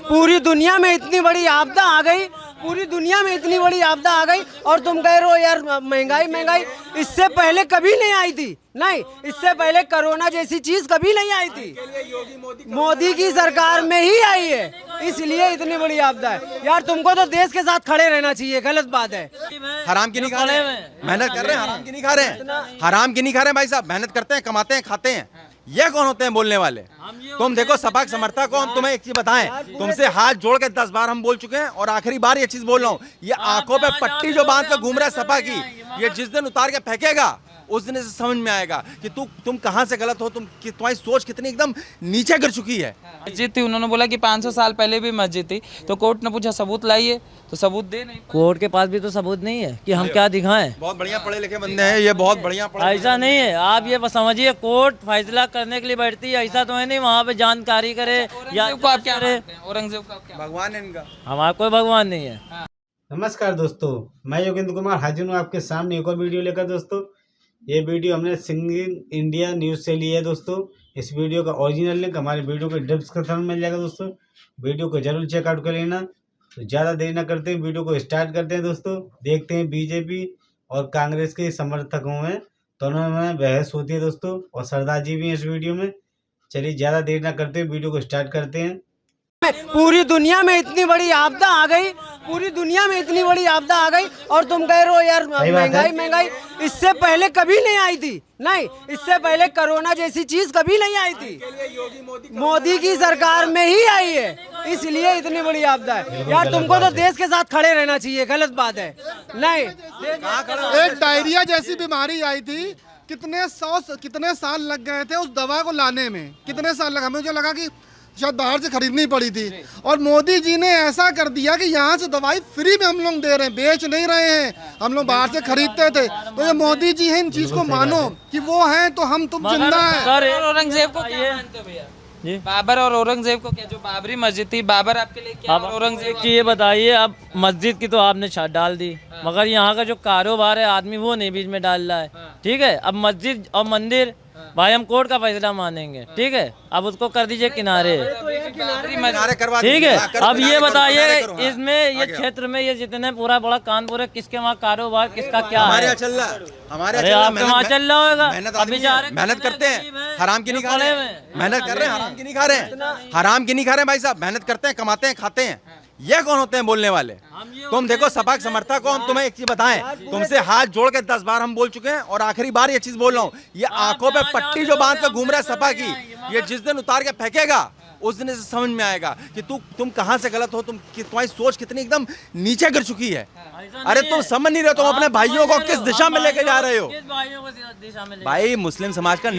पूरी दुनिया में इतनी बड़ी आपदा आ गई, पूरी दुनिया में इतनी बड़ी आपदा आ गई और तुम कह रहे हो यार महंगाई महंगाई। इससे पहले कभी नहीं आई थी, नहीं इससे पहले कोरोना जैसी चीज कभी नहीं आई थी। मोदी की सरकार में ही आई है, इसलिए इतनी बड़ी आपदा है। यार तुमको तो देश के साथ खड़े रहना चाहिए, गलत बात है। हराम की नहीं खा रहे हैं, मेहनत कर रहे हैं, हराम की नहीं खा रहे हैं, हराम की नहीं खा रहे हैं भाई साहब। मेहनत करते हैं, कमाते हैं, खाते हैं। ये कौन होते हैं बोलने वाले? तुम देखो सपा के समर्थक हो, हम तुम्हें एक चीज बताएं, तुमसे हाथ जोड़ के 10 बार हम बोल चुके हैं और आखिरी बार ये चीज बोल रहा हूँ, ये आंखों पे पट्टी जो बांध के घूम रहा है सपा की, ये जिस दिन उतार के फेंकेगा उस दिन से समझ में आएगा कि तुम कहां से गलत हो, तुम्हारी सोच कितनी एकदम नीचे गिर चुकी है। मस्जिद थी, उन्होंने बोला कि 500 साल पहले भी मस्जिद थी, तो कोर्ट ने पूछा सबूत लाइए, तो सबूत दे नहीं। कोर्ट के पास भी तो सबूत नहीं है कि हम क्या दिखाएं। बहुत बढ़िया पढ़े लिखे बंदे हैं, ये बहुत बढ़िया पढ़े। ऐसा नहीं है, आप ये बस समझिए, कोर्ट फैसला करने के लिए बैठती है, ऐसा तो है नहीं वहाँ पे जानकारी करे या को आप क्या मानते हैं? औरंगजेब को आप क्या? भगवान है इनका, हमारा कोई भगवान नहीं है। नमस्कार दोस्तों, मैं योगेंद्र कुमार हाजिर हूँ आपके सामने एक और वीडियो लेकर। दोस्तों ये वीडियो हमने सिंगिंग इंडिया न्यूज़ से लिया है। दोस्तों इस वीडियो का ओरिजिनल लिंक हमारे वीडियो के डिस्क्रिप्शन में मिल जाएगा। दोस्तों वीडियो को जरूर चेकआउट कर लेना। तो ज़्यादा देर न करते हैं, वीडियो को स्टार्ट करते हैं। दोस्तों देखते हैं बीजेपी और कांग्रेस के समर्थकों में दोनों में बहस होती है दोस्तों, और सरदार जी भी हैं इस वीडियो में। चलिए ज़्यादा देर न करते हुए वीडियो को स्टार्ट करते हैं। पूरी दुनिया में इतनी बड़ी आपदा आ गई, पूरी दुनिया में इतनी बड़ी आपदा आ गई और तुम कह रहे हो यार महंगाई महंगाई। इससे पहले कभी नहीं आई थी, नहीं इससे पहले कोरोना जैसी चीज कभी नहीं आई थी। मोदी की सरकार में ही आई है, इसलिए इतनी बड़ी आपदा है। यार तुमको तो देश के साथ खड़े रहना चाहिए, गलत बात है। नहीं एक डायरिया जैसी बीमारी आई थी, कितने साल लग गए थे उस दवा को लाने में, कितने साल लगा। मुझे लगा कि शायद बाहर से खरीदनी पड़ी थी, और मोदी जी ने ऐसा कर दिया कि यहाँ से दवाई फ्री में हम लोग दे रहे हैं, बेच नहीं रहे हैं। हम लोग बाहर से खरीदते थे। तो ये मोदी जी हैं, इन चीज को मानो कि वो हैं तो हम तुम जिंदा हैं। औरंगजेब को क्या मानते हो भैया? बाबर और औरंगजेब को क्या? जो बाबरी मस्जिद थी, बाबर आपके लिए क्या? औरंगजेब एक चीज ये बताइए, अब मस्जिद की तो आपने छत डाल दी, मगर यहाँ का जो कारोबार है आदमी वो नहीं बीच में डाल रहा है। ठीक है, अब मस्जिद और मंदिर भाई हम कोर्ट का फैसला मानेंगे। ठीक है, अब उसको कर दीजिए किनारे, ठीक है। अब ये बताइए, इसमें ये क्षेत्र में ये जितने पूरा बड़ा कानपुर है, किसके वहाँ कारोबार किसका क्या है? हमारे चल रहा, हमारे आपके वहाँ चल रहा होगा। मेहनत करते हैं, हराम की नहीं खा रहे हैं, मेहनत कर रहे हैं, हराम की नहीं खा रहे हैं, हराम की नहीं खा रहे हैं भाई साहब। मेहनत करते हैं, कमाते हैं, खाते हैं। ये कौन होते हैं बोलने वाले? तुम देखो सपा के समर्थक हो, हम तुम्हें एक चीज बताएं, तुमसे हाथ जोड़ के 10 बार हम बोल चुके हैं और आखिरी बार ये चीज बोल रहा हूँ, ये आंखों पे पट्टी जो बांध के घूम रहा है सपा की, ये जिस दिन उतार के फेंकेगा उस दिन से समझ में आएगा कि तुम कहां से गलत हो, तुम्हारी सोच कितनी एकदम नीचे गिर चुकी है। अरे तुम समझ नहीं रहे, तुम अपने भाइयों को किस दिशा में लेके जा रहे हो? भाई मुस्लिम समाज का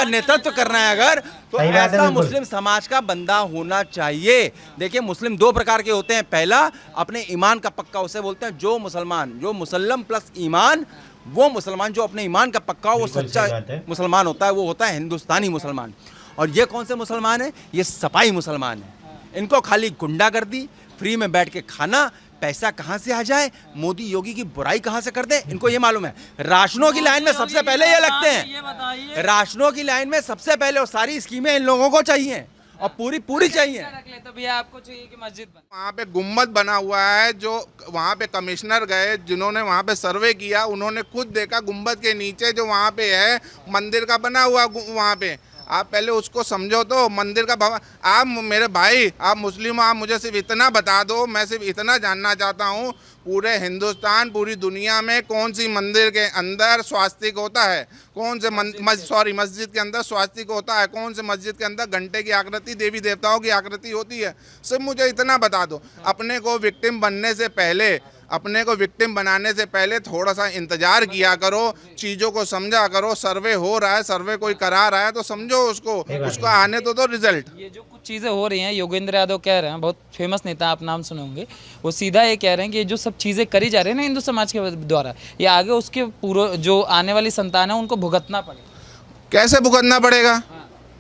नेतृत्व करना है अगर, तो ऐसा मुस्लिम समाज का बंदा होना चाहिए। देखिए मुस्लिम 2 प्रकार के होते हैं। पहला अपने ईमान का पक्का, उसे बोलते हैं जो मुसल्लम प्लस ईमान, वो मुसलमान जो अपने ईमान का पक्का, वो सच्चा मुसलमान होता है, वो होता है हिंदुस्तानी मुसलमान। और ये कौन से मुसलमान है? ये सपाई मुसलमान है। इनको खाली गुंडागर्दी, फ्री में बैठ के खाना, पैसा कहाँ से आ जाए, मोदी योगी की बुराई कहाँ से कर दे, इनको ये मालूम है। राशनों की लाइन में सबसे पहले ये लगते हैं, राशनों की लाइन में सबसे पहले, और सारी स्कीमें इन लोगों को चाहिए और पूरी चाहिए। तो भैया आपको चाहिए कि मस्जिद वहाँ पे गुम्बद बना हुआ है, जो वहाँ पे कमिश्नर गए, जिन्होंने वहाँ पे सर्वे किया, उन्होंने खुद देखा गुम्बद के नीचे जो वहाँ पे है मंदिर का बना हुआ, वहाँ पे आप पहले उसको समझो। तो मंदिर का भवन, आप मेरे भाई, आप मुस्लिम, आप मुझे सिर्फ इतना बता दो, मैं सिर्फ इतना जानना चाहता हूँ, पूरे हिंदुस्तान, पूरी दुनिया में कौन सी मंदिर के अंदर स्वास्तिक होता है, कौन से मस्जिद के अंदर स्वास्तिक होता है, कौन से मस्जिद के अंदर घंटे की आकृति, देवी देवताओं की आकृति होती है? सिर्फ मुझे इतना बता दो। अपने को विक्टिम बनने से पहले, अपने को विक्टिम बनाने से पहले थोड़ा सा इंतजार किया करो, चीज़ों को समझा करो। सर्वे हो रहा है, सर्वे कोई करा रहा है तो समझो उसको आने तो रिजल्ट। ये जो कुछ चीज़ें हो रही हैं, योगेंद्र यादव कह रहे हैं, बहुत फेमस नेता, आप नाम सुने होंगे, वो सीधा ये कह रहे हैं कि ये जो सब चीज़ें करी जा रही है ना हिंदू समाज के द्वारा, ये आगे उसके पूरे जो आने वाली संतान है उनको भुगतना पड़ेगा। कैसे भुगतना पड़ेगा?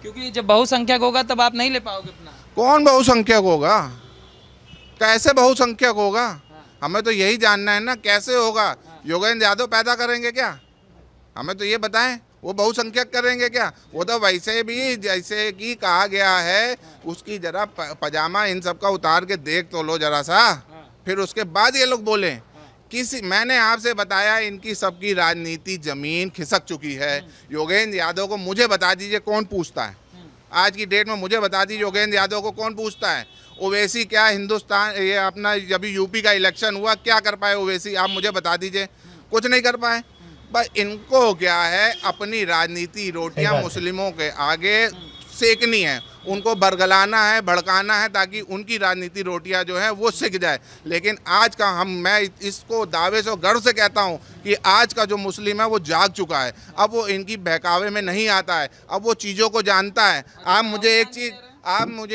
क्योंकि जब बहुसंख्यक होगा तब आप नहीं ले पाओगे अपना। कौन बहुसंख्यक होगा? कैसे बहुसंख्यक होगा? हमें तो यही जानना है ना, कैसे होगा? योगेंद्र यादव पैदा करेंगे क्या? हमें तो ये बताएं। वो बहुसंख्यक करेंगे क्या? वो तो वैसे भी जैसे कि कहा गया है, उसकी जरा पजामा इन सब का उतार के देख तो लो जरा सा, फिर उसके बाद ये लोग बोले। मैंने आपसे बताया इनकी सबकी राजनीति जमीन खिसक चुकी है। योगेंद्र यादव को मुझे बता दीजिए कौन पूछता है आज की डेट में, मुझे बता दीजिए योगेंद्र यादव को कौन पूछता है? ओवैसी क्या हिंदुस्तान ये अपना जब यूपी का इलेक्शन हुआ क्या कर पाए ओवैसी? आप मुझे बता दीजिए, कुछ नहीं कर पाए। बस इनको क्या है, अपनी राजनीति रोटियां मुस्लिमों के आगे सेकनी है, उनको बरगलाना है, भड़काना है, ताकि उनकी राजनीति रोटियां जो है वो सिक जाए। लेकिन आज का मैं इसको दावे से गर्व से कहता हूं कि आज का जो मुस्लिम है वो जाग चुका है। अब वो इनकी बहकावे में नहीं आता है, अब वो चीज़ों को जानता है। आप मुझे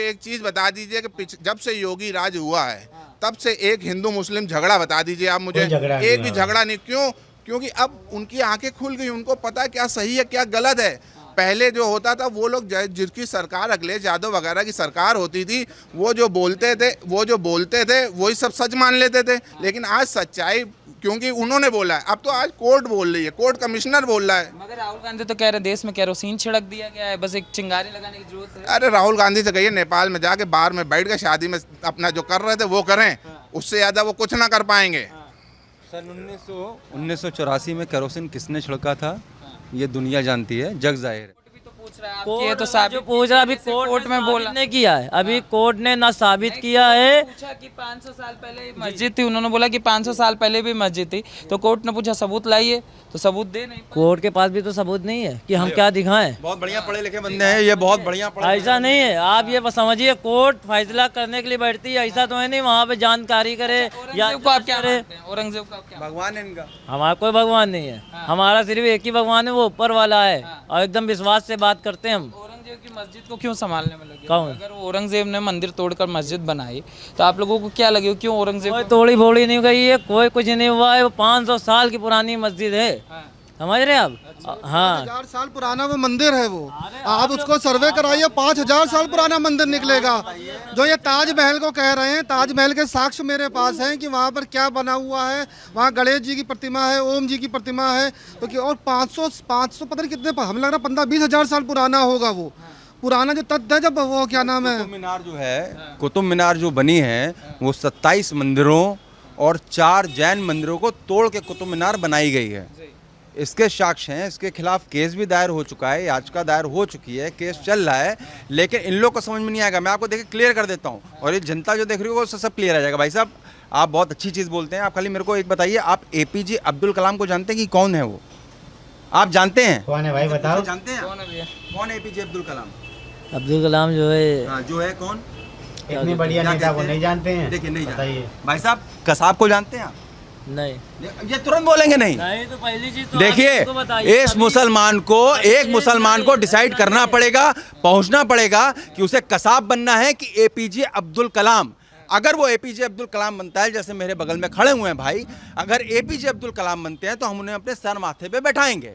एक चीज़ बता दीजिए कि जब से योगी राज हुआ है तब से एक हिंदू मुस्लिम झगड़ा बता दीजिए आप मुझे, एक भी झगड़ा नहीं। क्यों? क्योंकि अब उनकी आंखें खुल गई, उनको पता है क्या सही है क्या गलत है। पहले जो होता था वो लोग जिसकी सरकार अखिलेश यादव वगैरह की सरकार होती थी, वो जो बोलते थे वही सब सच मान लेते थे। लेकिन आज सच्चाई, क्योंकि उन्होंने बोला है, अब तो आज कोर्ट बोल रही है, कोर्ट कमिश्नर बोल रहा है। मगर राहुल गांधी तो कह रहे हैं देश में केरोसिन छिड़क दिया गया है, बस एक चिंगारी लगाने की जरूरत है। अरे राहुल गांधी से कहिए नेपाल में जाके बाहर में बैठ के शादी में अपना जो कर रहे थे वो करें, उससे ज़्यादा वो कुछ ना कर पाएंगे। सन 1984 में केरोसिन किसने छिड़का था ये दुनिया जानती है, जग जाहिर है। ये तो साबित जो पूछ रहा अभी कोर्ट में बोला नहीं किया है, अभी कोर्ट ने ना साबित किया है। पूछा कि 500 साल पहले मस्जिद थी, उन्होंने बोला कि 500 साल पहले भी मस्जिद थी, तो कोर्ट ने पूछा सबूत लाइए, तो सबूत दे नहीं। कोर्ट के पास भी तो सबूत नहीं है कि हम क्या दिखाएं। बहुत बढ़िया पढ़े लिखे बंदे हैं ये, बहुत बढ़िया पढ़े। ऐसा नहीं है, आप ये बस समझिए, कोर्ट फैसला करने के लिए बैठती है, ऐसा तो है नहीं वहाँ पे जानकारी करे या औरंगजेब को आप क्या मानते हैं? औरंगजेब को आप क्या? भगवान है इनका। हमारा कोई भगवान नहीं है, हमारा सिर्फ एक ही भगवान है, वो ऊपर वाला है, और एकदम विश्वास से बात करते हैं हम। औरंगजेब की मस्जिद को क्यों संभालने में लगे? कौन? अगर औरंगजेब ने मंदिर तोड़कर मस्जिद बनाई तो आप लोगों को क्या लगे क्यों औरंगजेब कोई तोड़ी फोड़ी नहीं गई है, कोई कुछ नहीं हुआ है, वो 500 साल की पुरानी मस्जिद है, समझ रहे हैं आप? हाँ, 1000 साल पुराना वो मंदिर है। वो आप उसको सर्वे कराइए, 5000 साल पुराना मंदिर निकलेगा। जो ये ताजमहल को कह रहे हैं, ताजमहल के साक्ष्य मेरे पास हैं कि वहाँ पर क्या बना हुआ है। वहाँ गणेश जी की प्रतिमा है, ओम जी की प्रतिमा है, तो कि और 500 पता नहीं कितने, हमें लग रहा 15-20 हजार साल पुराना होगा वो पुराना जो तथ्य है। जब वो क्या नाम है, कुतुब मीनार जो है, कुतुब मीनार जो बनी है वो 27 मंदिरों और 4 जैन मंदिरों को तोड़ के कुतुब मीनार बनाई गई है। इसके साक्ष्य हैं, इसके खिलाफ केस भी दायर हो चुका है, याचिका दायर हो चुकी है, केस चल रहा है। लेकिन इन लोग को समझ में नहीं आएगा। मैं आपको देखिए क्लियर कर देता हूँ, और ये जनता जो देख रही होगी उससे सब क्लियर आ जाएगा। भाई साहब आप बहुत अच्छी चीज़ बोलते हैं, आप खाली मेरे को एक बताइए, आप APJ अब्दुल कलाम को जानते हैं कि कौन है वो? आप जानते हैं? कौन है भाई बताओ? जानते हैं? कौन है APJ अब्दुल कलाम? अब्दुल कलाम जो है, हाँ, जो है कौन? इतनी बढ़िया नेता को नहीं जानते हैं? देखिए नहीं बताइए जानते। भाई साहब कसाब को जानते हैं आप? नहीं ये तुरंत बोलेंगे नहीं। नहीं, तो पहली चीज तो देखिए, आप बताइए, एक मुसलमान को डिसाइड करना पड़ेगा, पहुंचना पड़ेगा कि उसे कसाब बनना है कि APJ अब्दुल कलाम। अगर वो APJ अब्दुल कलाम बनता है, जैसे मेरे बगल में खड़े हुए हैं भाई, अगर APJ अब्दुल कलाम बनते हैं तो हम उन्हें अपने सर माथे पे बैठाएंगे,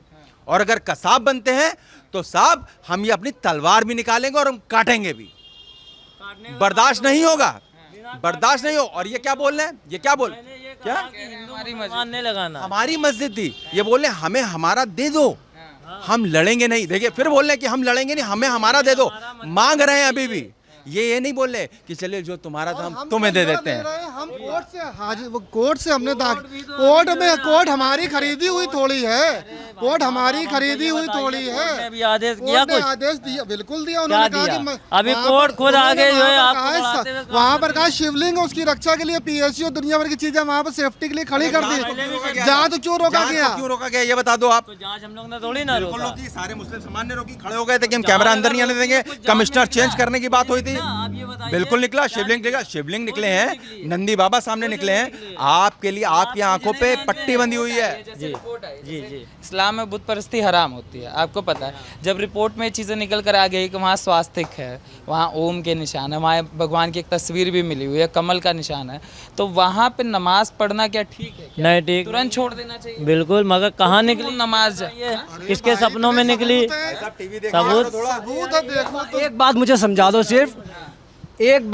और अगर कसाब बनते हैं तो साहब हम ये अपनी तलवार भी निकालेंगे और हम काटेंगे भी। बर्दाश्त नहीं होगा, बर्दाश्त नहीं हो। और ये क्या बोल रहे हैं, ये क्या बोल, क्या मानने लगाना हमारी मस्जिद थी, ये बोल रहे हैं हमें हमारा दे दो, हम लड़ेंगे नहीं। देखिए फिर बोल रहे हैं कि हम लड़ेंगे नहीं, हमें हमारा दे दो, मांग रहे हैं अभी भी। ये नहीं बोल रहे कि चलिए जो तुम्हारा था हम तुम्हें दे देते हैं। हम कोर्ट से हाजिर, वो कोर्ट से हमने कोर्ट हमारी खरीदी हुई थोड़ी है, कोर्ट हमारी खरीदी हुई थोड़ी है। भी आदेश किया, कुछ आदेश दिया, बिल्कुल दिया। क्या उन्होंने दिया? कहा कि अभी कोर्ट खुद आगे जो है आपको वहाँ पर कहा शिवलिंग उसकी रक्षा के लिए PSC और दुनिया भर की चीजें वहाँ पर सेफ्टी के लिए खड़ी कर दी। जांच क्यों रोका गया? क्यों रोका गया ये बता दो आप। जांच हम लोग ने थोड़ी ना रोका। सारे मुस्लिम समाज ने रोकी, खड़े हो गए थे कि हम कैमरा अंदर नहीं आने देंगे, कमिश्नर चेंज करने की बात हुई थी, आप ये बताइए, बिल्कुल निकला। शिवलिंग निकले हैं, नंदी बाबा सामने निकले हैं आपके लिए, आपकी आंखों पे पट्टी बंधी हुई है। जी जी इस्लाम में बुत परस्ती हराम होती है, आपको पता है। जब रिपोर्ट में चीज़ें निकल कर आ गई कि वहाँ स्वास्तिक है, वहाँ ओम के निशान है, वहाँ भगवान की एक तस्वीर भी मिली हुई है, कमल का निशान है, तो वहाँ पे नमाज पढ़ना क्या ठीक है? नहीं ठीक, तुरंत छोड़ देना चाहिए? बिल्कुल। मगर कहाँ निकली नमाज? किसके सपनों में निकली? सबूत देखो एक बात मुझे समझा दो, एक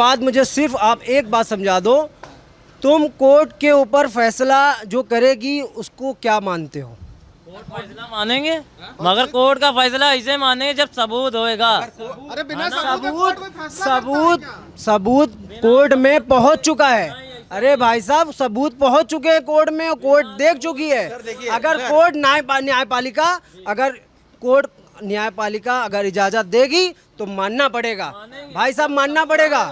बात समझा दो, तुम कोर्ट के ऊपर फैसला जो करेगी उसको क्या मानते हो? फैसला मानेंगे, मगर कोर्ट का फैसला ऐसे मानेंगे जब सबूत होएगा। अरे बिना सबूत सबूत कोर्ट में पहुंच चुका है। अरे भाई साहब, सबूत पहुंच चुके हैं कोर्ट में और कोर्ट देख चुकी है। अगर कोर्ट न्यायपालिका अगर इजाजत देगी तो मानना पड़ेगा भाई साहब, मानना पड़ेगा।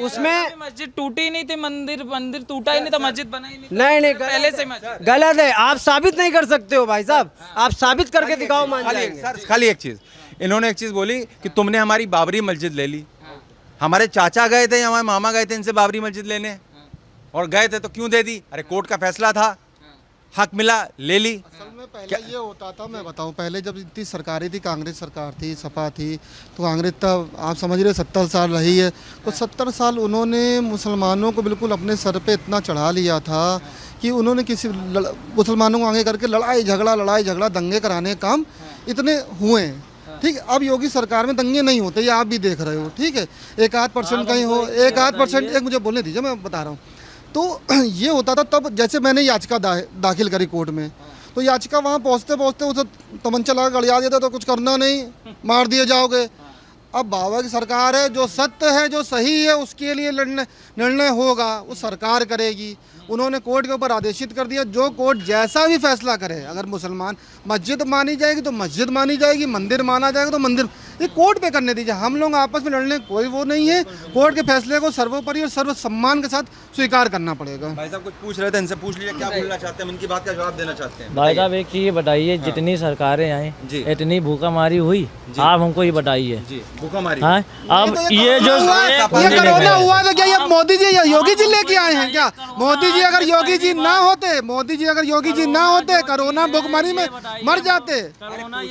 उसमें मस्जिद टूटी नहीं थी, मंदिर टूटा ही नहीं था, मस्जिद बनाई नहीं थी। नहीं पहले से मस्जिद गलत है। आप साबित नहीं कर सकते हो भाई साहब, आप साबित करके दिखाओ, मान जाएंगे। खाली एक चीज, इन्होंने एक चीज बोली कि तुमने हमारी बाबरी मस्जिद ले ली। हमारे चाचा गए थे, हमारे मामा गए थे इनसे बाबरी मस्जिद लेने, और गए थे तो क्यों दे दी? अरे कोर्ट का फैसला था, हक मिला, ले ली। असल में पहले ये होता था, मैं बताऊं, पहले जब इतनी सरकारें थी, कांग्रेस सरकार थी, सपा थी, तो कांग्रेस तब आप समझ रहे 70 साल रही है, तो 70 साल उन्होंने मुसलमानों को बिल्कुल अपने सर पे इतना चढ़ा लिया था कि उन्होंने किसी मुसलमानों को आगे करके लड़ाई झगड़ा दंगे कराने काम इतने हुए हैं। ठीक है, अब योगी सरकार में दंगे नहीं होते, ये आप भी देख रहे हो। ठीक है, 1-8% कहीं हो, 1-8%, एक मुझे बोलने दीजिए, मैं बता रहा हूँ। तो ये होता था तब, जैसे मैंने याचिका दाखिल करी कोर्ट में, तो याचिका वहाँ पहुँचते उसे तमंचा लगा गड़िया देता, तो कुछ करना नहीं, मार दिए जाओगे। अब बाबा की सरकार है, जो सत्य है, जो सही है, उसके लिए निर्णय होगा, वो सरकार करेगी। उन्होंने कोर्ट के ऊपर आदेशित कर दिया, जो कोर्ट जैसा भी फैसला करे, अगर मुसलमान मस्जिद मानी जाएगी तो मस्जिद मानी जाएगी, मंदिर माना जाएगा तो मंदिर, ये कोर्ट पे करने दीजिए। हम लोग आपस में लड़ने कोई वो नहीं है। कोर्ट के फैसले को सर्वोपरि और सर्व सम्मान के साथ स्वीकार करना पड़ेगा। भाई साहब कुछ पूछ रहे थे, इनसे पूछ लीजिए क्या बोलना चाहते हैं, उनकी बात का जवाब देना चाहते हैं। भाई साहब एक चीज बताइए, जितनी सरकारें आई जी। इतनी भूखामारी हुई, आप हमको ये बताइए। जी, भूखामारी। हाँ, अब ये जो ये कोरोना हुआ तो क्या ये मोदी जी या योगी जी लेके आए हैं क्या? मोदी जी अगर योगी जी ना होते, कोरोना भूखमरी में मर जाते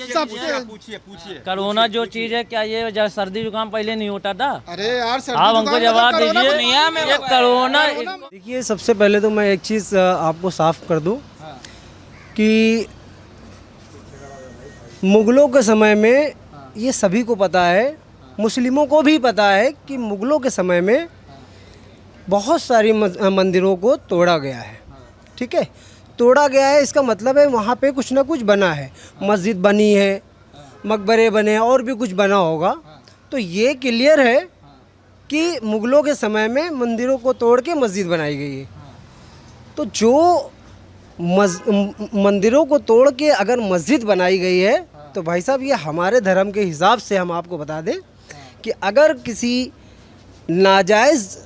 सबसे। पूछिए। कोरोना जो चीज है, क्या ये सर्दी जुकाम पहले नहीं होता था? अरे यार, आप हमको जवाब दीजिए। ये कोरोना देखिए, सबसे पहले तो मैं एक चीज़ आपको साफ कर दूं कि मुगलों के समय में, ये सभी को पता है, मुस्लिमों को भी पता है कि मुगलों के समय में बहुत सारी मंदिरों को तोड़ा गया है। ठीक है, तोड़ा गया है, इसका मतलब है वहाँ पे कुछ ना कुछ बना है, मस्जिद बनी है, मकबरे बने हैं, और भी कुछ बना होगा। तो ये क्लियर है कि मुगलों के समय में मंदिरों को तोड़ के मस्जिद बनाई गई है। तो जो मंदिरों को तोड़ के अगर मस्जिद बनाई गई है, तो भाई साहब ये हमारे धर्म के हिसाब से हम आपको बता दें कि अगर किसी नाजायज़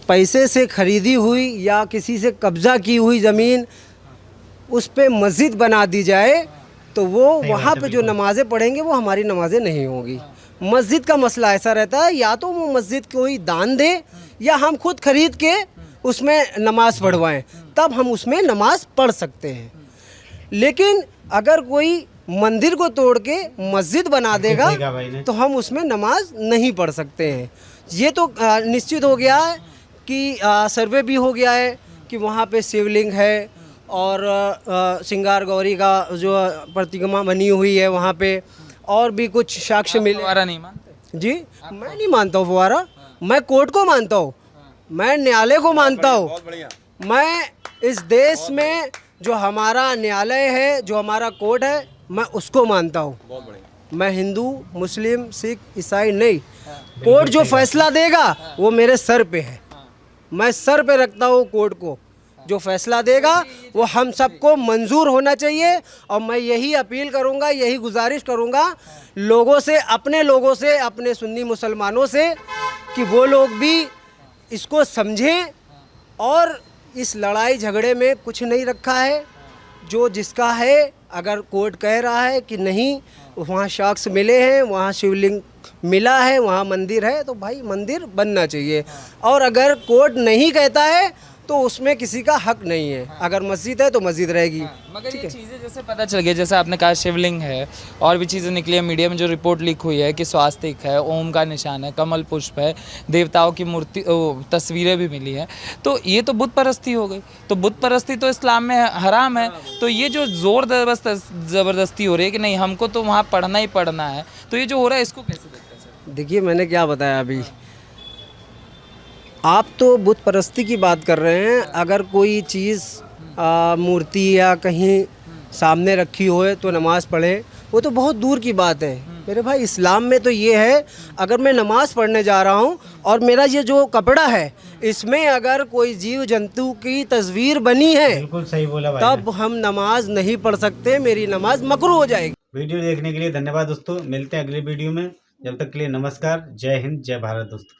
पैसे से ख़रीदी हुई या किसी से कब्ज़ा की हुई ज़मीन उस पे मस्जिद बना दी जाए, तो वो वहाँ पे जो नमाज़ें पढ़ेंगे वो हमारी नमाज़ें नहीं होंगी। मस्जिद का मसला ऐसा रहता है, या तो वो मस्जिद कोई दान दे या हम खुद खरीद के उसमें नमाज़ पढ़वाएं, तब हम उसमें नमाज़ पढ़ सकते हैं। लेकिन अगर कोई मंदिर को तोड़ के मस्जिद बना देगा तो हम उसमें नमाज नहीं पढ़ सकते हैं। ये तो निश्चित हो गया है कि सर्वे भी हो गया है कि वहाँ पे शिवलिंग है और श्रृंगार गौरी का जो प्रतिमा बनी हुई है वहाँ पे, और भी कुछ साक्ष्य मिले। फुवारा नहीं मानते? जी, मैं नहीं मानता हूँ फुवारा, मैं कोर्ट को मानता हूँ, मैं न्यायालय को मानता हूँ। मैं इस देश में जो हमारा न्यायालय है, जो हमारा कोर्ट है, मैं उसको मानता हूँ। मैं हिंदू, मुस्लिम, सिख, ईसाई नहीं, कोर्ट जो फैसला देगा वो मेरे सर पे है, मैं सर पे रखता हूँ कोर्ट को। जो फैसला देगा वो हम सबको मंजूर होना चाहिए। और मैं यही अपील करूँगा, यही गुजारिश करूँगा लोगों से, अपने सुन्नी मुसलमानों से, कि वो लोग भी इसको समझें और इस लड़ाई झगड़े में कुछ नहीं रखा है। जो जिसका है, अगर कोर्ट कह रहा है कि नहीं वहाँ साक्ष्य मिले हैं, वहाँ शिवलिंग मिला है, वहाँ मंदिर है, तो भाई मंदिर बनना चाहिए। और अगर कोर्ट नहीं कहता है तो उसमें किसी का हक नहीं है। अगर मस्जिद है तो मस्जिद रहेगी। मगर ये चीज़ें जैसे पता चल गई, जैसे आपने कहा शिवलिंग है, और भी चीज़ें निकली है मीडिया में, जो रिपोर्ट लीक हुई है कि स्वास्तिक है, ओम का निशान है, कमल पुष्प है, देवताओं की मूर्ति, तस्वीरें भी मिली हैं। तो ये तो बुत परस्ती हो गई। तो बुत परस्ती तो इस्लाम में हराम है। तो ये जो जोर ज़बरदस्ती हो रही है कि नहीं हमको तो वहाँ पढ़ना ही पढ़ना है, तो ये जो हो रहा है इसको कैसे देखते हैं सर? देखिए, मैंने क्या बताया अभी, आप तो बुत परस्ती की बात कर रहे हैं। अगर कोई चीज़ मूर्ति या कहीं सामने रखी होए तो नमाज़ पढ़े, वो तो बहुत दूर की बात है मेरे भाई। इस्लाम में तो ये है, अगर मैं नमाज़ पढ़ने जा रहा हूँ और मेरा ये जो कपड़ा है इसमें अगर कोई जीव जंतु की तस्वीर बनी है, बिल्कुल सही बोला भाई। तब हम नमाज नहीं पढ़ सकते, मेरी नमाज मकरूह हो जाएगी। वीडियो देखने के लिए धन्यवाद दोस्तों, मिलते हैं अगले वीडियो में। जब तक के लिए नमस्कार, जय हिंद, जय भारत दोस्तों।